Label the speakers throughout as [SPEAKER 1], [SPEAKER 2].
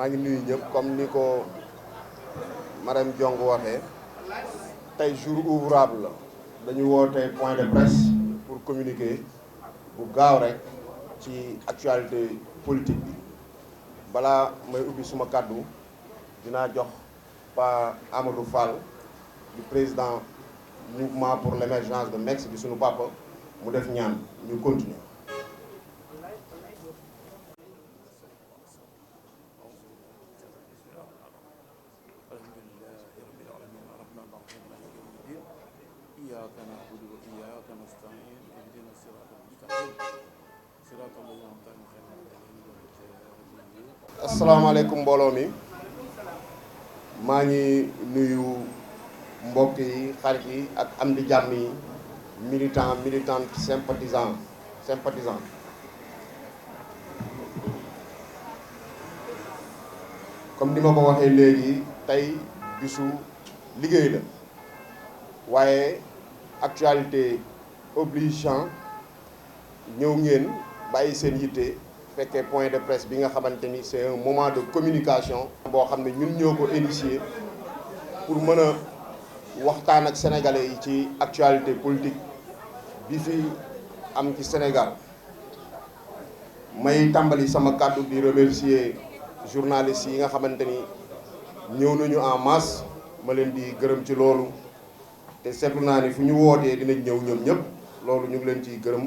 [SPEAKER 1] maa ngi nuyu ñëpp comme ni ko Marème Diong waxee tey jour ouvrable la dañu woote point de presse pour communiquer bu gaaw rek ci actualité politique bi balaa may ubbi suma kàddu dinaa jox Pa Amadou Fall du président mouvement pour l'émergence de MEX bi sunu papa mu def ñaan ñu continuer. asalaamaaleykum mbooloo mi maa ngi nuyu mbokk yi xarit yi ak am di jàmm yi militant sympathisant comme ni ma ko waxee léegi tey bisu liggéey la waaye actualité obligeant ñëw ngeen bàyyi seen yitte fekkee point de presse bi nga xamante ni c'est un moment de communication boo xam ne ñun ñoo ko initié pour mën a waxtaan ak sénégalais yi ci actualité politique bi fi am ci Sénégal. May tàmbali sama kàddu di remercier journalistes yi nga xamante ni ñëw nañu en masse ma leen di gërëm ci loolu te seetlu naa ni fu ñu wootee dinañ ñëw ñoom ñëpp loolu ñu ngi leen ciy gërëm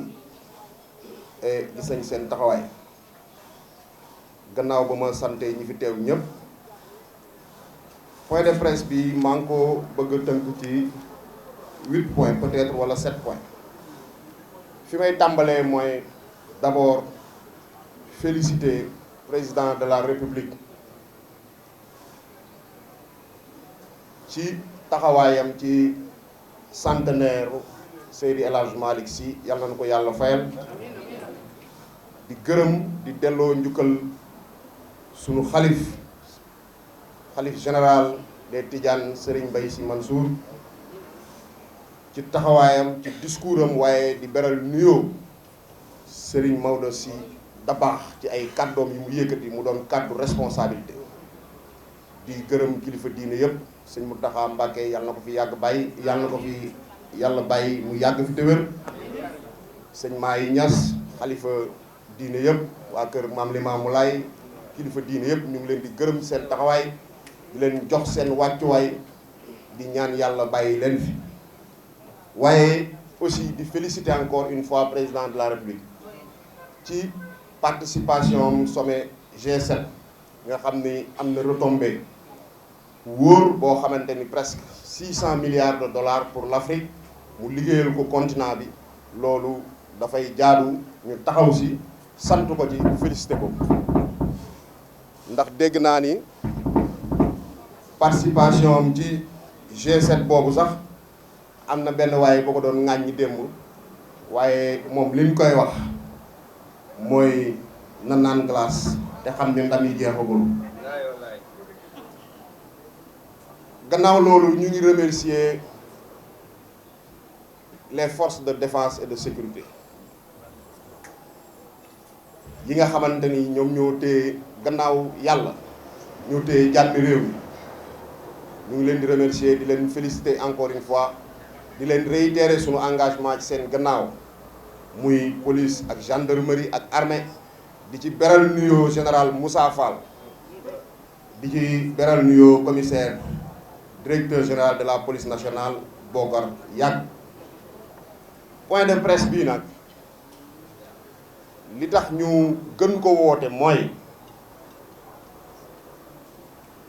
[SPEAKER 1] et gis nañ seen taxawaay. gannaaw ba ma sante ñi fi teew ñëpp point de presse bi maa ngi ko bëgg a tënk ci 8 points peut-être wala 7 points fi may tàmbalee mooy d'abord féliciter président de la République ci taxawaayam ci centenaire Seydi El Hadji Malick Sy yàlla na ko yàlla fayal di gërëm di delloo njukkal sunu xalif général des Tidianes Serigne Mbaye Sy Mansour ci taxawaayam ci discours am waaye di beral nuyoo Serigne Maodo Sy Dabakh ci ay kàddoom yi mu yëkkati mu doon kàddu responsabilité di gërëm kilifa diine yëpp sëñ Mountakha Mbacké yàlla na ko fi yàgg bàyyi yàlla na ko fi yàlla bàyyi mu yàgg fi te wér sëñ Mahi Niass xalifa diine yëpp waa kër Maam Limaamu Laay kilifa diine yëpp ñu ngi leen di gërëm seen taxawaay di leen jox seen wàccuwaay di ñaan yàlla bàyyi leen fi waaye aussi di féliciter encore une fois président de la République ci participation sommet G7 nga xam ni am na retombée wóor boo xamante ni presque 600 milliards de dollars pour l'Afrique mu liggéeyal ko continent bi loolu dafay jaadu ñu taxaw si sant ko ci félicité ko ndax dégg naa ni participation am ci G7 boobu sax am na benn waaye boo ko doon ŋàññi démb waaye moom li ñu koy wax mooy na naan glace te xam ne ndam yi jeexagul. gannaaw loolu ñu ngi remercier les forces de défense et de sécurité yi nga xamante ni ñoom ñoo téye gannaaw yàlla ñoo téye jàmmi réew mi ñu ngi leen di remercier di leen féliciter encore une fois di leen réitérer sunu engagement ci seen gannaaw muy police ak gendarmerie ak armée di ci beral nuyoo général Moussa Fall di ci beral nuyoo commissaire directeur général de la police nationale Bokar Yàgg. point de presse bii nag li tax ñu gën ko woote mooy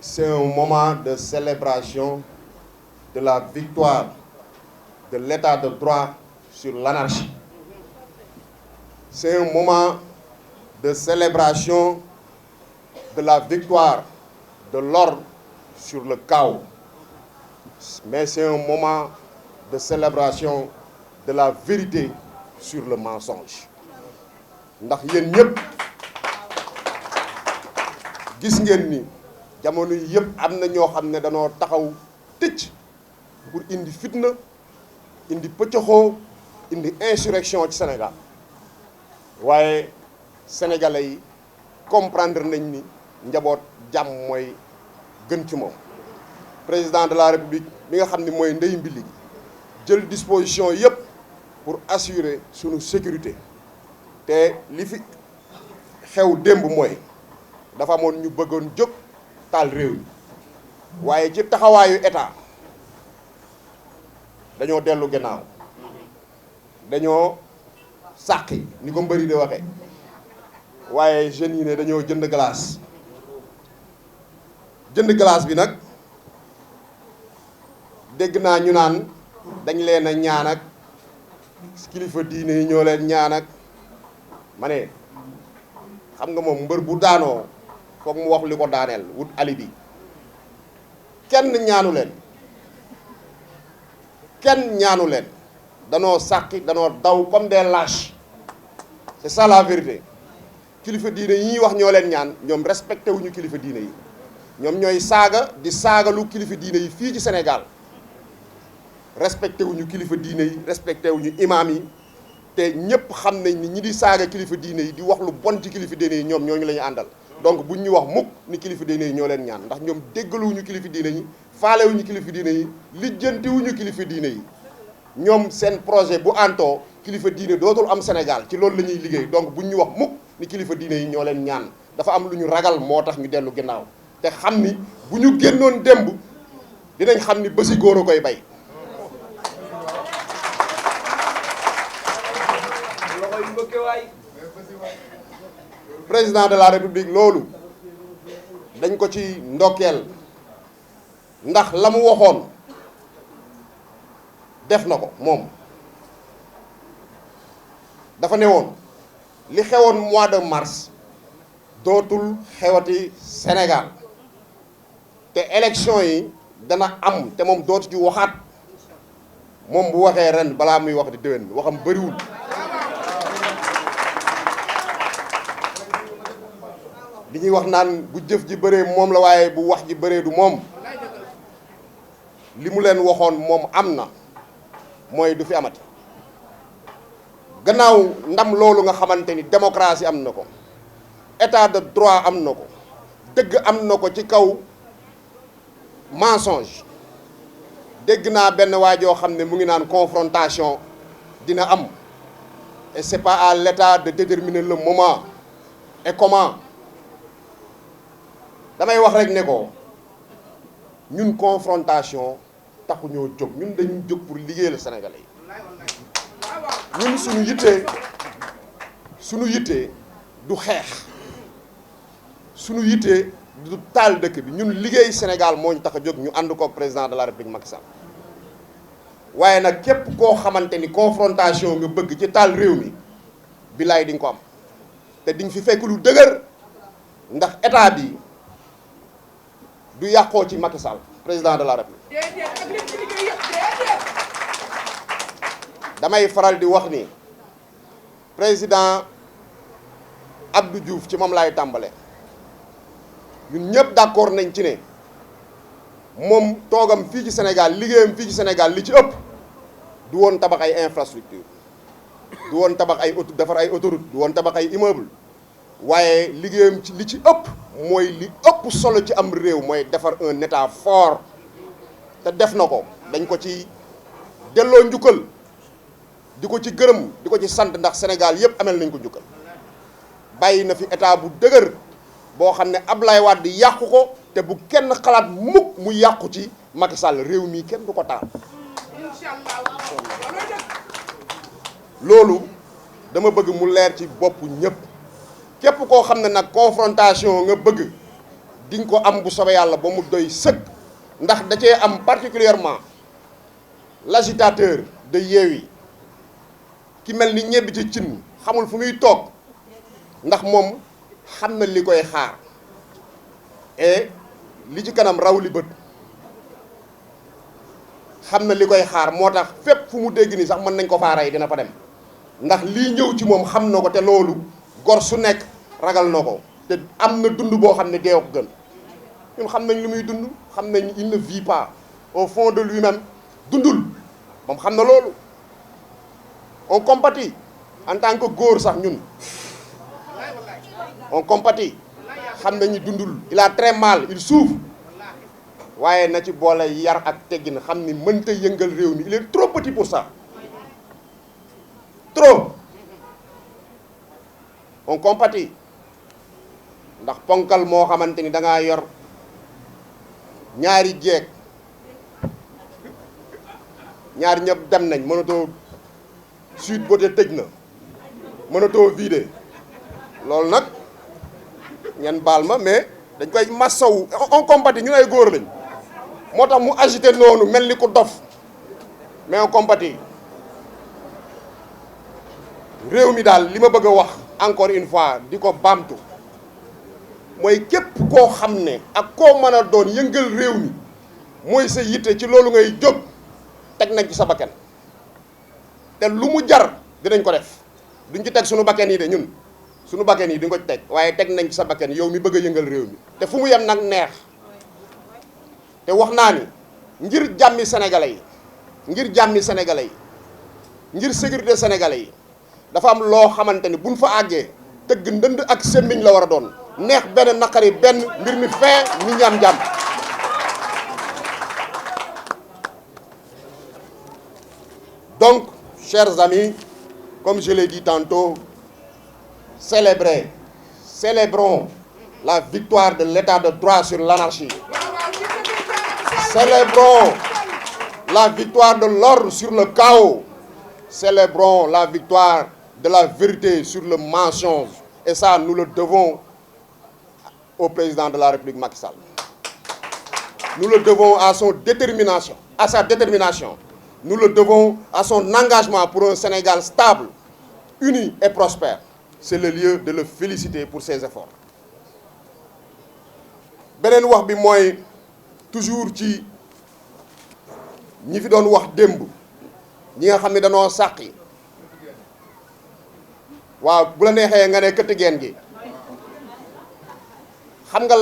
[SPEAKER 1] c'est un moment de célébration de la victoire de l'état de droit sur l'anarchie. C'est un moment de célébration de la victoire de l'ordre sur le chaos. Mais c'est un moment de célébration de la vérité sur le mensonge. ndax yéen ñëpp gis ngeen ni jamono yi yëpp am na ñoo xam ne danoo taxaw tëcc pour indi fitna indi pëccëxoo indi insurrection ci Sénégal waaye sénégalais yi comprendre nañ ni njaboot jàmm mooy gën ci moom. Président de la République bi nga xam ne mooy ndey mbili jël disposition yépp pour assurer sunu sécurité te li fi xew démb mooy dafa amoon ñu bëggoon jóg taal réew mi waaye ci taxawaayu état dañoo dellu gannaaw dañoo sàqi ni ko mbëri di waxe waaye jeunes yi ne dañoo jënd glace bi nag dégg naa ñu naan dañ leen a ñaan ak kilifa diine yi ñoo leen ñaan ak ma ne xam nga moom mbër bu daanoo foog mu wax li ko daaneel wut alibi kenn ñaanu leen danoo sàqi danoo daw comme des lâches c'est ça la vérité. kilifa diine yi ñuy wax ñoo leen ñaan ñoom respecté wuñu kilifa diine yi ñoom ñooy saaga di saagalu kilifa diine yi fii ci Sénégal respecté wuñu kilifa diine yi respecté wuñu imaam yi te ñëpp xam nañ ni ñi di saaga kilifa diine yi di wax lu bon ci kilifa diine yi ñoom ñooñu la ñu àndal. donc buñ ñu wax mukk ni kilifa diine yi ñoo leen ñaan ndax ñoom déggaluwuñu kilifa diine yi faalewuñu kilifa diine yi lijjantiwuñu kilifa diine yi ñoom seen projet bu antoo kilifa diine dootul am Sénégal ci loolu la ñuy liggéey. donc buñ ñu wax mukk ni kilifa diine yi ñoo leen ñaan dafa am lu ñu ragal moo tax ñu dellu ginnaaw te xam ni bu ñu génnoon démb dinañ xam ni bési góor a koy bay. président de la république loolu dañ ko ci ndokkeel ndax la mu waxoon def na ko moom dafa ne woon li xewoon mois de mars dootul xewati Sénégal te élection yi dana am te moom dootu ci waxaat moom bu waxee ren balaa muy wax di déwén waxam bëriwul. li ñuy wax naan bu jëf ji bëree moom la waaye bu wax ji bëree du moom li mu leen waxoon moom am na mooy du fi amati gannaaw ndam loolu nga xamante ni démocratie am na ko état de droit am na ko dëgg am na ko ci kaw mensonge dégg naa benn waa joo xam ne mu ngi naan confrontation dina am et c'est pas à l'état de déterminer le moment et comment. damay wax rek ne ko ñun confrontation taxu ñoo jóg ñun dañu jóg pour liggéeyal Sénégalais yi ñun suñu yittee du xeex suñu yittee du taal dëkk bi ñun liggéey Sénégal moo ñu tax a jóg ñu ànd ko président de la République Macky Sall waaye nag képp koo xamante ni confrontation nga bëgg ci taal réew mi bilaay di nga ko am te di nga fi fekk lu dëgër ndax état bi du yàqoo ci Macky Sall président de la République. damay faral di wax ni président Abdou Diouf ci moom laay tàmbale ñun ñëpp d'accord nañ ci ne moom toogam fii ci Sénégal liggéeyam fii ci Sénégal li ci ëpp du woon tabax ay infrastructure du woon tabax ay defar ay autoroute du woon tabax ay immeuble waaye liggéeyam ci li ci ëpp mooy li ëpp solo ci am réew mooy defar un état fort te def na ko dañ ko ci delloo njukkal di ko ci gërëm di ko ci sant ndax Sénégal yëpp amel nañ ko njukkal bàyyi na fi état bu dëgër boo xam ne Ablaye Wade yàqu ko te bu kenn xalaat mukk mu yàqu ci Macky Sall réew mii kenn du ko taal. loolu dama bëgg mu leer ci boppu ñëpp. képp koo xam ne nag confrontation nga bëgg di nga ko am bu soobee yàlla ba mu doy sëkk ndax da cee am particulièrement l'agitateur de Yewwi ki mel ni ñebbi ci cin xamul fu muy toog ndax moom xam na li koy xaar et li ci kanam raw li bët xam na li koy xaar moo tax fépp fu mu dégg ni sax mën nañ ko faa rey dina fa dem ndax lii ñëw ci moom xam na ko te loolu gor su nekk ragal na ko te am na dund boo xam ne dee ko gën ñun xam nañ lu muy dund xam nañ il ne vit pas au fond de lui-même dundul moom xam na loolu on compatit en tant que góor sax ñun on compatit xam nañu dundul il a très mal il souffre waaye na ci boole yar ak teggin xam ni mënta yëngal réew mi il est trop petit pour ça trop on compatit ndax ponkal moo xamante ni da ngaa yor ñaari jeeg ñaar ñëpp dem nañ mënatoo Sweet Beauté tëj na mënatoo vider loolu nag ngeen baal ma mais dañ koy massaw on compatit ñu ay góor lañ moo tax mu agité noonu mel ni ku dof mais on compatit réew mi daal li ma bëgg a wax encore une fois di ko baamtu mooy képp koo xam ne ak koo mën a doon yëngal réew mi mooy sa yitte ci loolu ngay jóg teg nañ ci sa bakkan te lu mu jar dinañ ko def duñ ci teg suñu bakkan yi de ñun suñu bakkan yi duñ ko ci teg waaye teg nañ ci sa bakkan yow mi bëgg a yëngal réew mi te fu mu yem nag neex te wax naa ni ngir jàmmi sénégalais yi ngir jàmmi sénégalais yi ngir sécurité sénégalais yi dafa am loo xamante ni buñ fa àggee tëgg ndënd ak semmiñ la war a doon neex benn naqari benn mbir mi fee ñu ñam jàmm donc chers amis comme je l'ai dit tantôt célébrons la victoire de l'état de droit sur l'anarchie. Célébrons la victoire de l'ordre sur le chaos. Célébrons la victoire de la vérité sur le mensonge. Et ça, nous le devons au président de la République Macky Sall. Nous le devons à sa détermination. Nous le devons à son engagement pour un Sénégal stable, uni et prospère. C'est le lieu de le féliciter pour ses efforts. beneen wax bi mooy toujours ci ñi fi doon wax démb ñi nga xam ne danoo sàqi waaw bu la neexee nga ne këtt geen gi xam nga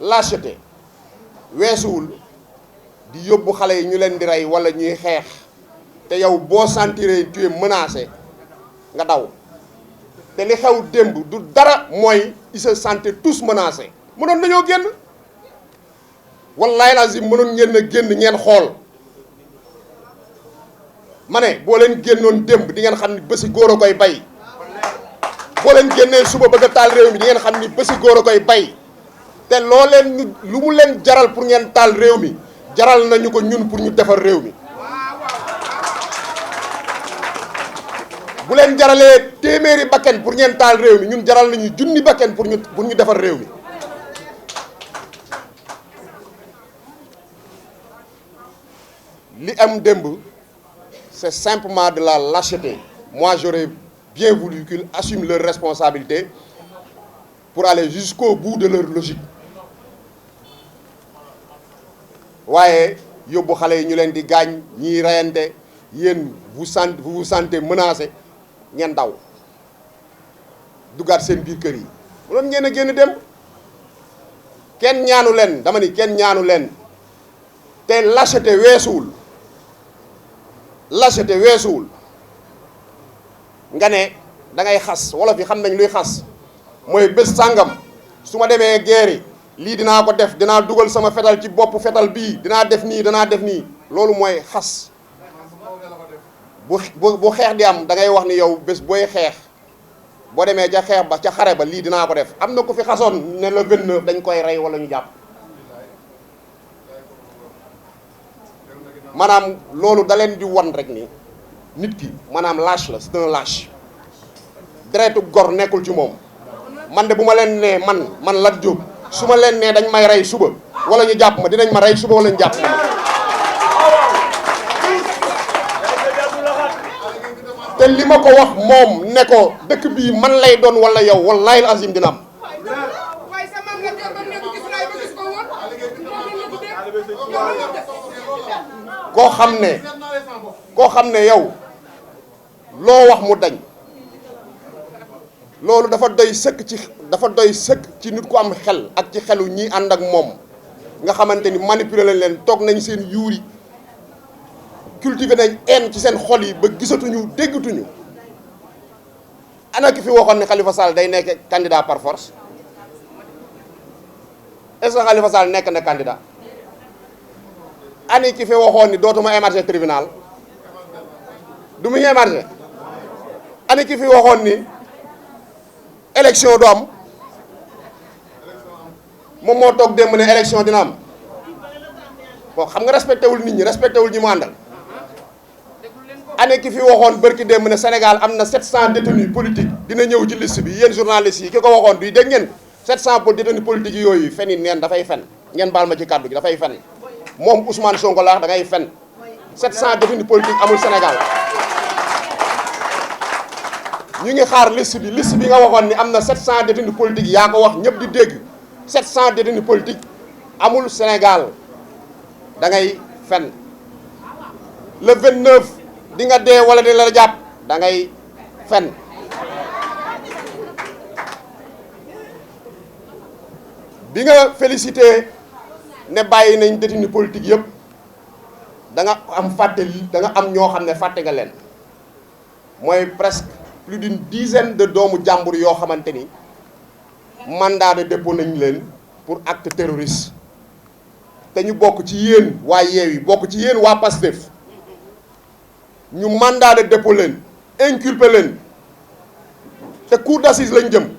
[SPEAKER 1] lâcheté weesuwul di yóbbu xale yi ñu leen di rey walla ñuy xeex te yow boo sentiree tu es menacé nga daw te li xew démb du dara mooy ils se sentaient tous menacés mënoon nañoo génn wallaay lazim mënoon ngeen a génn ngeen xool ma ne boo leen génnoon démb di ngeen xam ni bési góor a koy bay boo leen génnee suba bëgg a taal réew mi di ngeen xam ni bési góor a koy bay te loo leen lu mu leen jaral pour ngeen taal réew mi jaral nañu ko ñun pour ñu defar réew mi bu leen jaralee téeméeri bakken pour ngeen taal réew mi ñun jaral nañu junni bakken pour ñu defar réew mi li am démb c'est simplement de la lâcheté. Moi j'aurais bien voulu qu'ils assument leurs responsabilités pour aller jusqu'au bout de leur logique waaye yóbbu xale yi ñu leen di gaañ ñiy reyante yéen vous vous sentez menacé ngeen daw duggaat seen biir kër yi mënoon ngeen a génn dem kenn ñaanu leen dama ni kenn ñaanu leen te lâcheté weesuwul nga ne da ngay xas wolof yi xam nañ luy xas mooy bés sàngam su ma demee guerre lii dinaa ko def dinaa dugal sama fetal ci bopp fetal bii dinaa def nii loolu mooy xas bu xeex di am da ngay wax ni yow bés booy xeex boo demee ca xeex ba ca xare ba lii dinaa ko def am na ku fi xasoon ne le 29 dañ koy rey wala ñu jàpp maanaam loolu da leen di wan rek ni nit ki maanaam lâche la c'est un lâche deretu gor nekkul ci moom man de bu ma leen nee man Lat Diop su ma leen nee dañ may rey suba wala ñu jàpp ma dinañ ma rey suba wala ñu jàpp ma te li ma ko wax moom ne ko dëkk bii man lay doon wala yow wallahi azim dina am koo xam ne yow loo wax mu dañ loolu dafa doy sëkk ci nit ku am xel ak ci xelu ñi ànd ak moom nga xamante ni manipuler lañ leen toog nañ seen yuuri cultiver nañ haine ci seen xol yi ba gisatuñu déggatuñu ana ki fi waxoon ne Khalifa Sall day nekk candidat par force est-ce que Khalifa Sall nekk na candidat ani ki fi waxoon ni dootuma émarger tribunal du muy émarger ani ki fi waxoon ni élection du am moom moo toog démb ne élection dina am bon xam nga respecté wul nit ñi respecté wul ñi mu àndal ane ki fi waxoon bërki démb ne Sénégal am na 700 détenus politiques dina ñëw ci liste bi yéen journalistes yi ki ko waxoon duy dégg ngeen 700 détenus politiques yooyu fen yi neen dafay fen ngeen baal ma ci kàddu gi dafay fen moom Ousmane Sonko la da ngay fen 700 détenus politiques amul Sénégal ñu ngi xaar liste bi nga waxoon ni am na 700 détenus politiques yaa ko wax ñëpp di dégg 700 détenus politiques amul Sénégal da ngay fen le 29 di nga dee wala di la jàpp da ngay fen bi nga félicité ne bàyyi nañ détenu politique yëpp da nga am fàtte da nga am ñoo xam ne fàtte nga leen mooy presque plus d'une dizaine de doomu jàmbur yoo xamante ni mandat de dépôt nañ leen pour acte terroriste te ñu bokk ci yéen waa Yewwi bokk ci yéen waa Pastef ñu mandat de dépôt leen inculpé leen te cour d'assises lañ jëm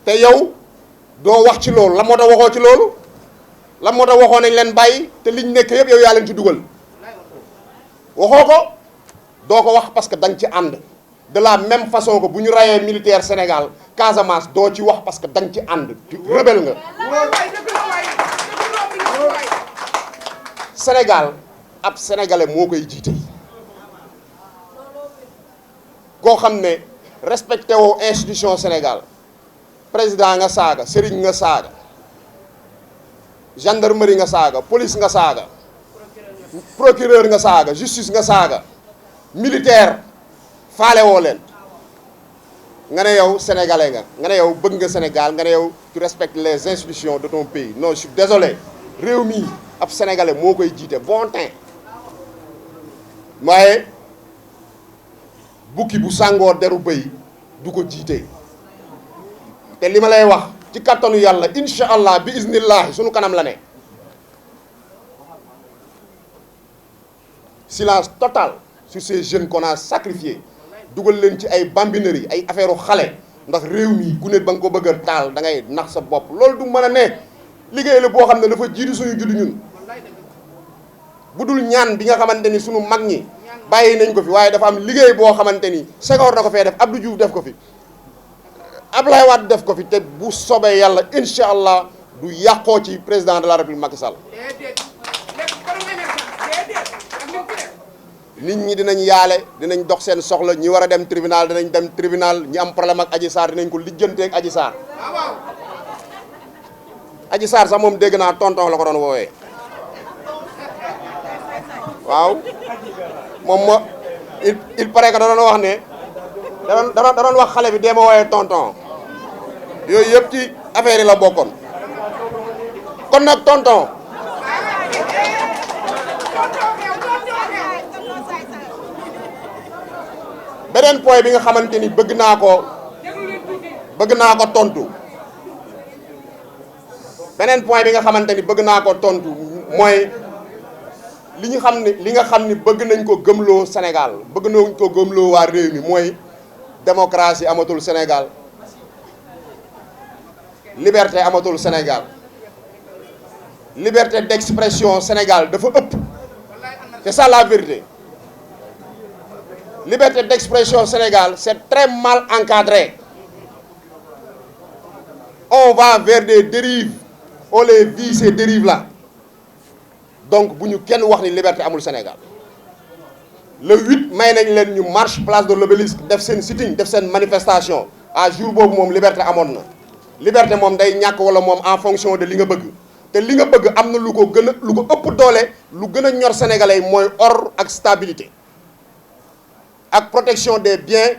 [SPEAKER 1] te yow doo wax ci loolu la moo tax waxoo ci loolu la moo tax waxoo nañ leen bàyyi te liñ nekk yëpp yow yaa leen ci dugal waxoo ko doo ko wax parce que da nga ci ànd de la même façon que bu ñu rayee militaire Sénégal Casamance doo ci wax parce que da nga ci ànd rebelle nga Sénégal ab sénégalais moo koy jiite koo xam ne respecté woo institution Sénégal président nga saaga sëriñ nga saaga gendarmerie nga saaga police nga saaga procureur nga saaga justice nga saaga militaire faale woo leen nga ne yow sénégalais nga ne yow bëgg nga Sénégal nga ne yow tu respectes les institutions de ton pays non je suis désolé réew mi ab sénégalais moo koy jiite bon temps waaye bukki bu sàngoo deru bëy du ko jiite te li ma lay wax ci kattanu yàlla incha allah bi iznillahi sunu kanam la ne silence total sur ces jeunes qu'on a sacrifiés dugal leen ci ay bambinerie ay affaire u xale ndax réew mi ku ne ba nga ko bëgg a taal da ngay nax sa bopp loolu du mën a ne liggéey la boo xam ne dafa jiitu suñu juddu ñun bu dul ñaan bi nga xamante ni sunu mag ñi bàyyi nañ ko fi waaye dafa am liggéey boo xamante ni Senghor na ko fee def Abdou Diouf def ko fi Abdoulaye Wade def ko fi te bu sobee yàlla incha allah du yàqoo ci président de la république Macky Sall nit ñi dinañ yaale dinañ dox seen soxla ñi war a dem tribunal dinañ dem tribunal ñi am problème ak Adji Sarr dinañ ko lijjanteeg Adji Sarr Adji Sarr sax moom dégg naa tonton la ko doon woowee waaw moom moo il paraît que da doon wax ne da doon wax xale bi dee ma woowee tonton yooyu yëpp ci affaire yi la bokkoon kon nag tonton beneen point bi nga xamante ni bëgg naa ko tontu beneen point bi nga xamante ni bëgg naa ko tontu mooy li nga xam ni bëgg nañ ko gëmloo Sénégal bëgg nañ ko gëmloo waa réew mi mooy démocratie amatul Sénégal liberté amatul Sénégal liberté d'expression Sénégal dafa ëpp c'est ça la vérité liberté d'expression Sénégal c'est très mal encadré on va vers des dérives on les vit ces dérives là donc bu ñu kenn wax ni liberté amul Sénégal le 8 may nañ leen ñu marche place de l'Obélisque def seen sitting def seen manifestation à jour boobu moom liberté amoon na liberté moom day ñàkk wala moom en fonction de li nga bëgg te li nga bëgg am na lu ko ëpp doole lu gën a ñor sénégalais mooy ordre ak stabilité ak protection des biens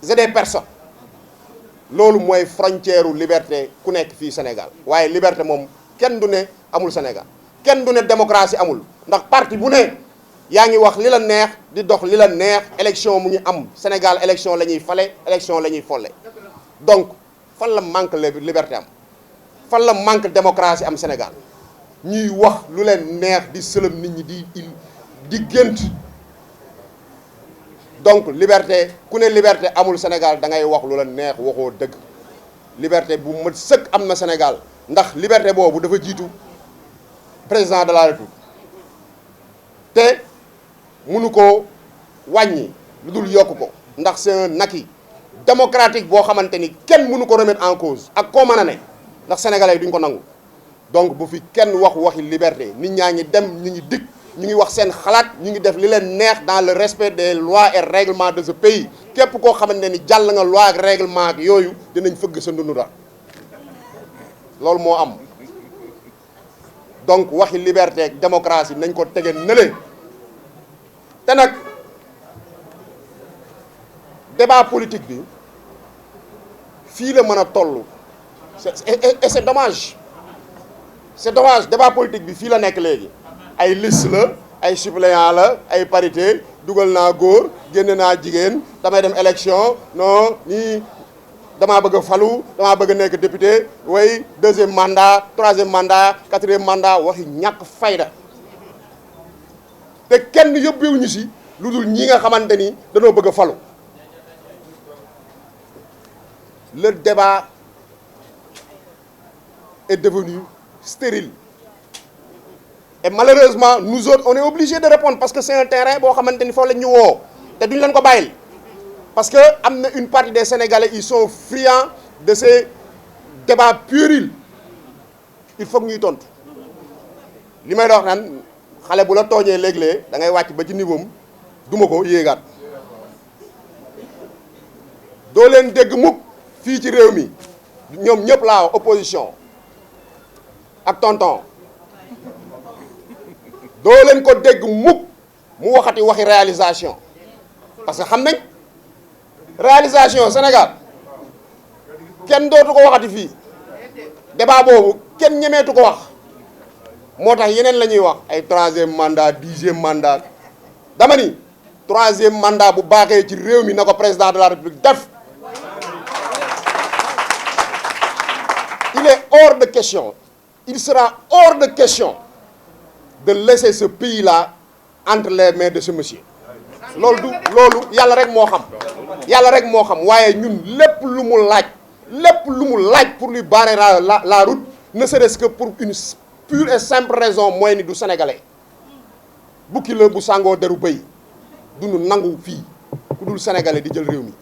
[SPEAKER 1] et des personnes loolu mooy frontière u liberté ku nekk fii Sénégal waaye liberté moom kenn du ne amul Sénégal kenn du ne démocratie amul ndax parti bu ne yaa ngi wax li la neex di dox li la neex élection mu ngi am Sénégal élection la ñuy fale élection la ñuy folle donc fan la manque liberté am fan la manque démocratie am Sénégal ñuy wax lu leen neex di sëlëm nit ñi di gént. Donc liberté ku ne liberté amul Sénégal da ngay wax lu la neex waxoo dëgg liberté bu mat sëkk am na Sénégal ndax liberté boobu dafa jiitu président de la République te mënu ko wàññi lu dul yokk ko ndax c'est un acquis démocratique boo xamante ni kenn mënu ko remettre en cause ak koo mën a ne ndax sénégalais yi duñ ko nangu donc bu fi kenn waxi liberté nit ñaa ngi dem ñu ngi dikk ñu ngi wax seen xalaat ñu ngi def li leen neex dans le respect des lois et règlements de ce pays képp koo xamante ni jàll nga loi ak règlement ak yooyu dinañ fëgg sa ndundu daal loolu moo am donc waxi liberté ak démocratie nañ ko tege nële te nag débat politique bi fii la mën a toll et c'est dommage débat politique bi fii la nekk léegi ay liste la ay suppléant la ay parité dugal naa góor génne naa jigéen damay dem élection non nii damaa bëgg a falu damaa bëgg a nekk député way deuxième mandat troisième mandat quatrième mandat waxi ñàkk fayda te kenn yóbbuwuñu si lu dul ñi nga xamante ni dañoo bëgg a falu le débat est devenu stérile. Et malheureusement, nous autres, on est obligés de répondre parce que c'est un terrain boo xamante ni foofu la ñu woo te duñ leen ko bàyyil parce que am na une partie des Sénégalais ils sont friands de ces débats puérils il faut que ñuy tontu li may wax naan xale bu la tooñee léeg-léeg da ngay wàcc ba ci niveau am duma ko yéegaat doo leen dégg mukk fii ci réew mi ñoom ñëpp laa wax opposition ak tonton doo leen ko dégg mukk mu waxati waxi réalisation parce que xam nañ réalisation Sénégal kenn dootu ko waxati fii débat boobu kenn ñemeetu ko wax moo tax yeneen la ñuy wax ay troisième mandat dixième mandat dama ni troisième mandat bu baaxee ci réew mi na ko président de la République def il est hors de question il sera hors de question de laisser ce pays-là entre les mains de ce monsieur loolu yàlla rek moo xam waaye ñun lépp lu mu laaj pour lui barrer la route ne serait-ce que pour une pure et simple raison mooy ni du sénégalais bukki la bu sàngoo deru bëy du ñu nangu fii ku dul sénégalais di jël réew mi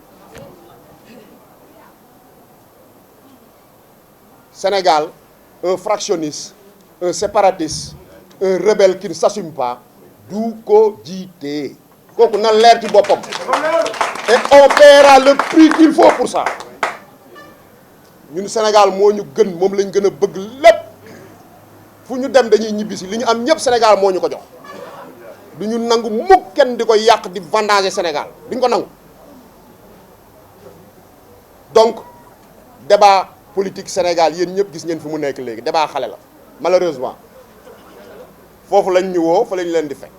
[SPEAKER 1] Sénégal un fractionniste un séparatiste un rebelle qui ne s'assume pas du ko jiite kooku na leer ci boppam et on paiera le prix qu'il faut pour ça ñun Sénégal moo ñu gën moom lañ gën a bëgg lépp fu ñu dem dañuy ñibbisi li ñu am ñëpp Sénégal moo ñu ko jox du ñu nangu mukk kenn di ko yàq di vendanger Sénégal duñ ko nangu donc débat politique Sénégal yéen ñëpp gis ngeen fi mu nekk léegi débat xale la malheureusement foofu lañ ñu woo fa lañ leen di fekk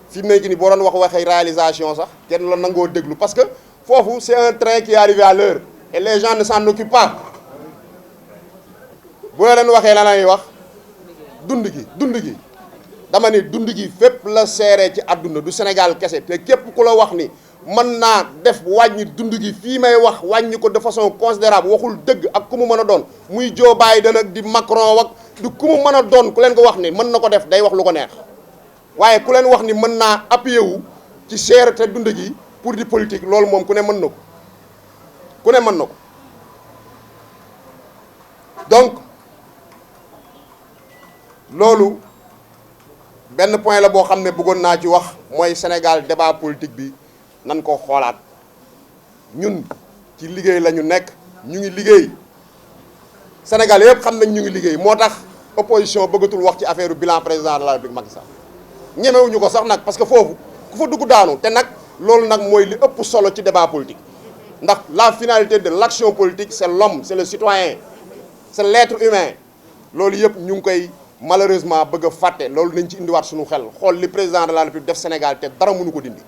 [SPEAKER 1] fi mu nekk ni boo doon waxee réalisation sax kenn la nangoo déglu parce que foofu c'est un train qui est arrivé à l'heure et les gens ne s'en occupent pas bu leen waxee la lay wax dund gi dama ni dund gi fépp la seeree ci àdduna du Sénégal kese te képp ku la wax ni mën naa def wàññi dund gi fii may wax wàññi ko de façon considérable waxul dëgg ak ku mu mën a doon muy Joe Biden ak di Macron ak du ku mu mën a doon ku leen ko wax ni mën na ko def day wax lu ko neex waaye ku leen wax ni mën naa appuyer wu ci cherté dund gi pour di politique loolu moom ku ne mën na ko donc loolu benn point la boo xam ne bëggoon naa ci wax mooy Sénégal débat politique bi nan ko xoolaat ñun ci liggéey la ñu nekk ñu ngi liggéey Sénégal yëpp xam nañ ñu ngi liggéey moo tax opposition bëggatul wax ci affaire bilan président de la République Macky Sall ñemewuñu ko sax nag parce que foofu ku fa dugg daanu te nag loolu nag mooy li ëpp solo ci débat politique ndax la finalité de l'action politique c'est l'homme c'est le citoyen c'est l'être humain loolu yëpp ñu ngi koy malheureusement bëgg a fàtte loolu nañ ci indiwaat suñu xel xool li président de la République def Sénégal te dara mënu ko dindi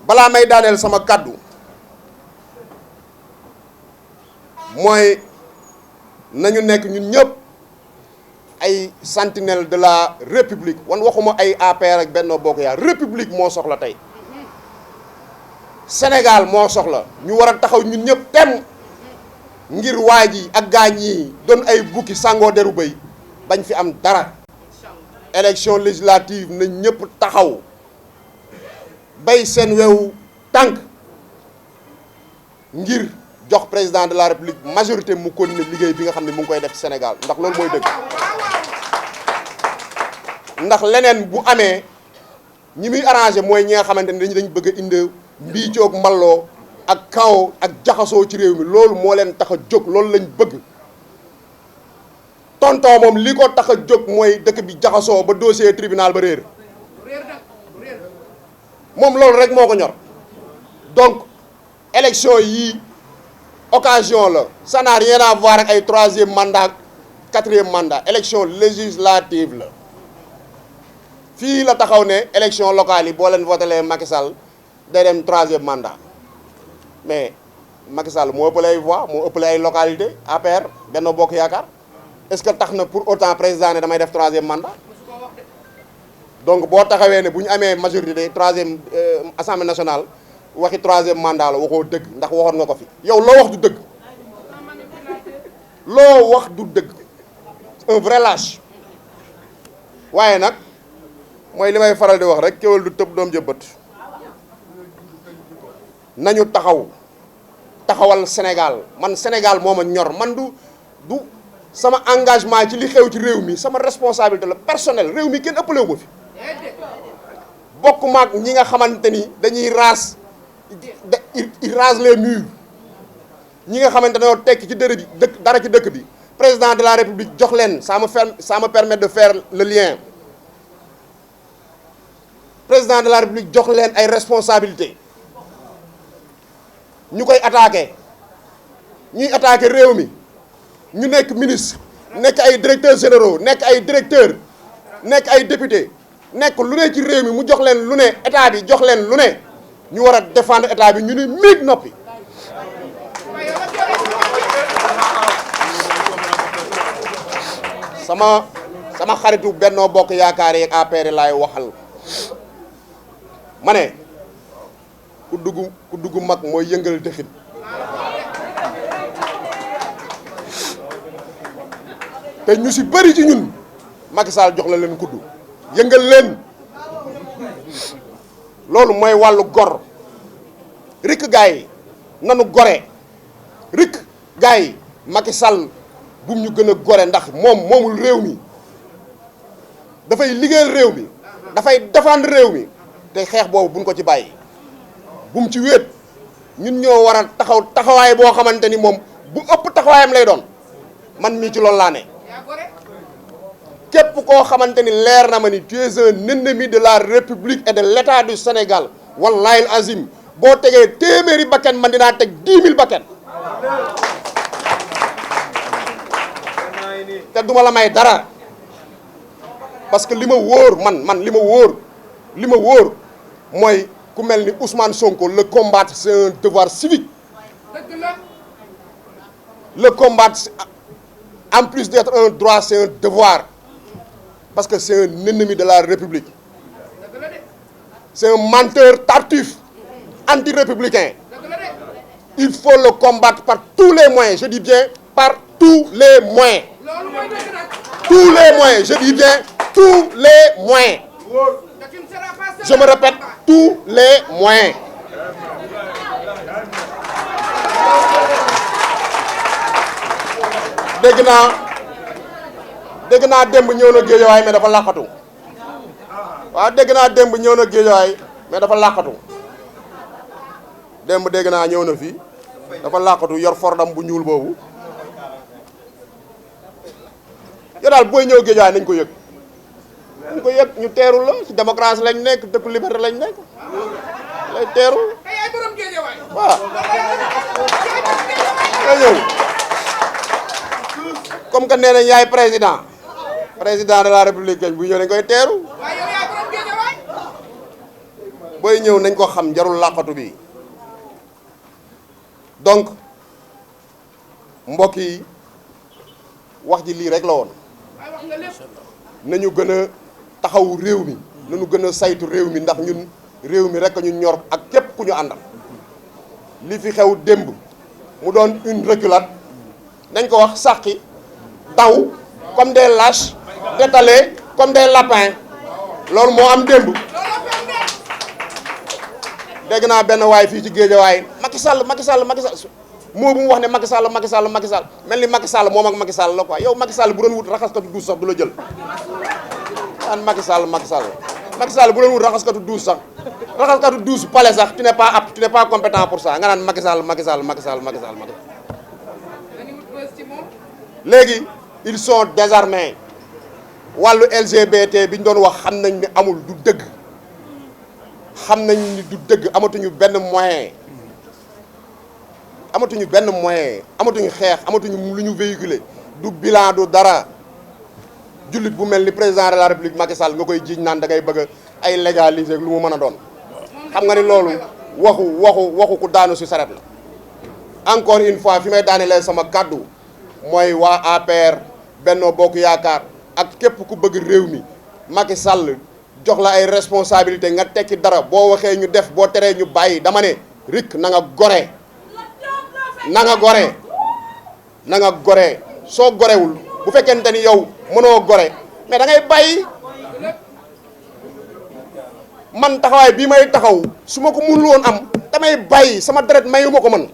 [SPEAKER 1] balaa may daaneel sama kàddu mooy nañu nekk ñun ñëpp ay sentinelle de la république wan waxuma ay APR ak Benno Bokk Yaakaar république moo soxla tey Sénégal moo soxla ñu war a taxaw ñun ñëpp tem ngir waa ji ak gaañ yi doon ay bukki sangoo deru bëy bañ fi am dara. élection législative na ñëpp taxaw bay seen wewu tànk ngir jox président de la république majorité mu continuer liggéey bi nga xam ne mu ngi koy def ci Sénégal ndax loolu mooy dëgg ndax leneen bu amee ñi muy arrangé mooy ñi nga xamante ne dañ bëgg a indi mbii coog mballoo ak kaw ak jaxasoo ci réew mi loolu moo leen tax a jóg loolu lañ bëgg tonton moom li ko tax a jóg mooy dëkk bi jaxasoo ba dossier tribunal ba réer moom loolu rek moo ko ñor donc élection yii occasion la ça n'a rien à voir ak ay 3e mandat 4e mandat élection législative la fii la taxaw ne élection locale yi boo leen votelee Macky Sall day dem 3e mandat mais Macky Sall moo ëppale ay voix moo ëppale ay localité APR Benno Bokk Yaakaar est-ce que tax na pour autant président ne damay def 3e mandat donc boo taxawee ne bu ñu amee majorité 3e assemblée nationale waxi 3e mandat la waxoo dëgg ndax waxoon nga ko fi yow loo wax du dëgg loo wax du dëgg un vrai lâche waaye nag mooy li may faral di wax rek kéwal du tëb doom jëbbat nañu taxawal Sénégal man Sénégal moo ma ñor man du sama engagement ci li xew ci réew mi sama responsabilité la personnelle réew mi kenn ëppalewu ko fi bokk maag ñi nga xamante ni dañuy raas il rase les murs ñi nga xamante dañoo tekk ci dara ci dëkk bi président de la république jox leen ça me permet de faire le lien président de la république jox leen ay responsabilités ñu koy attaqué ñuy attaqué réew mi ñu nekk ministre nekk ay directeurs généraux nekk ay directeurs nekk ay députés nekk lu ne ci réew mi mu jox leen lu ne état bi jox leen lu ne ñu war a défendre état bi ñu ni miig noppi sama xaritu Benno Bokk Yaakaar yeeg APR laay waxal ma ne ku dugg mag mooy yëngal dëxin te ñu si bëri ci ñun Macky Sall jox la leen kuddu yëngal leen loolu mooy wàllu gor rikk gars yi nanu gore rikk gars yi Macky Sall bum ñu gën a gore ndax moom moomul réew mi dafay liggéeyal réew mi dafay défendre réew mi te xeex boobu buñ ko ci bàyyi bum ci wéet ñun ñoo war a taxawaay boo xamante ni moom bu ëpp taxawaayam lay doon man mii ci loolu laa ne képp koo xamante ni leer na ma ni tu es un ennemi de la république et de l'état du Sénégal wallahi al azim boo tegee téeméeri bakken man dinaa teg 10 000 bakken te duma la may dara parce que li ma wóor man li ma wóor mooy ku mel ni Ousmane Sonko le combattre c'est un devoir civique le combattre en plus d'être un droit c'est un devoir parce que c'est un ennemi de la République c'est un menteur tartuffe anti-républicain il faut le combattre par tous les moyens je dis bien par tous les moyens je dis bien tous les moyens je me répète tous les moyens dégg naa démb ñëw na Géejawaay mais dafa làqatu waaw dégg naa démb ñëw na Géejawaay mais dafa làqatu démb dégg naa ñëw na fii dafa làqatu yor fordam bu ñuul boobu yow daal booy ñëw Géejawaay nañ ko yëg ñu teeru la ci démocratie lañ nekk dëkku liberté lañ nekk lay teeru waaw nga ñëw comme que nee nañ yaay président de la république bu ñëw dañ koy teeru booy ñëw nañ ko xam jarul làqatu bi donc mbokk yi wax ji lii rek la woon nañu gën a taxaw réew mi nañu gën a saytu réew mi ndax ñun réew mi rek ñu ñor ak képp ku ñu àndal li fi xew démb mu doon une reculade dañ ko wax sàqi daw comme des lâches détalés comme des lapins loolu moo am démb dégg naa benn waay fii ci Géejawaay Macky Sall moo bu mu wax ne Macky Sall mel ni Macky Sall moom ak Macky Sall la quoi yow Macky Sall bu doon wut raxaskatu duus sax du la jël an Macky Sall bu doon wut raxaskatu duus sax raxaskatu duus palais sax tu n'es pas apte, tu n'es pas compétent pour ça nga naan Macky Sall léegi ils sont désarmés wàllu LGBT bi ñu doon wax xam nañ ni amul du dëgg xam nañ ni du dëgg amatuñu benn moyen amatuñu xeex amatuñu lu ñu véhiculer du bilan du dara jullit bu mel ni président de la république Macky Sall nga koy jiiñ naan da ngay bëgg ay légaliser lu mu mën a doon xam nga ni loolu waxu ku daanu si saret la encore une fois fi may daanelee sama kàddu mooy waa APR Benno Bokk Yaakaar ak képp ku bëgg réew mi Macky Sall jox la ay responsabilité nga tekki dara boo waxee ñu def boo teree ñu bàyyi dama ne rik na nga gore soo gorewul bu fekkente ni yow mënoo gore mais da ngay bàyyi man taxawaay bii may taxaw su ma ko mënul woon am damay bàyyi sama deret mayu ma ko man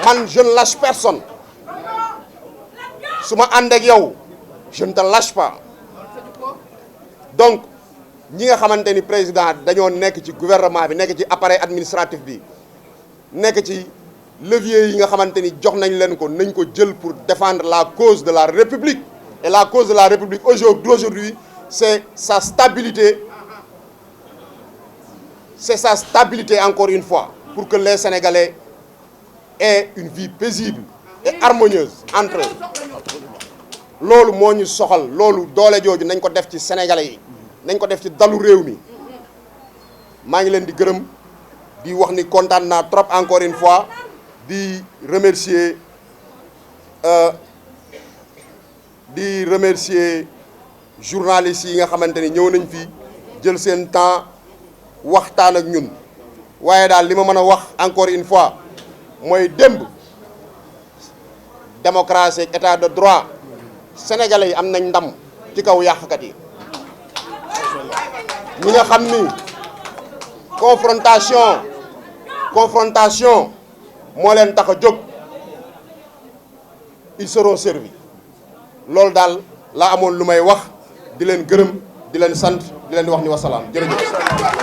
[SPEAKER 1] man je ne lâche personne su ma ànd ak yow je ne te lâche pas donc ñi nga xamante ni président dañoo nekk ci gouvernement bi nekk ci appareil administratif bi nekk ci levier yi nga xamante ni jox nañ leen ko nañ ko jël pour défendre la cause de la République et la cause de la République aujourd'hui c'est sa stabilité encore une fois pour que les Sénégalais aient une vie paisible et harmonieuse entre eux loolu moo ñu soxal loolu doole jooju nañ ko def ci Sénégalais yi nañ ko def ci dalu réew mi maa ngi leen di gërëm di wax ni kontaan naa trop encore une fois di remercier journalistes yi nga xamante ni ñëw nañ fi jël seen temps waxtaan ak ñun waaye daal li ma mën a wax encore une fois mooy démb démocratie ak état de droit sénégalais yi am nañ ndam ci kaw yàqkat yi ñi nga xam ni confrontation moo leen tax a jóg ils seront servis loolu daal laa amoon lu may wax di leen gërëm di leen sant di leen wax ni wasalaam jërëjëf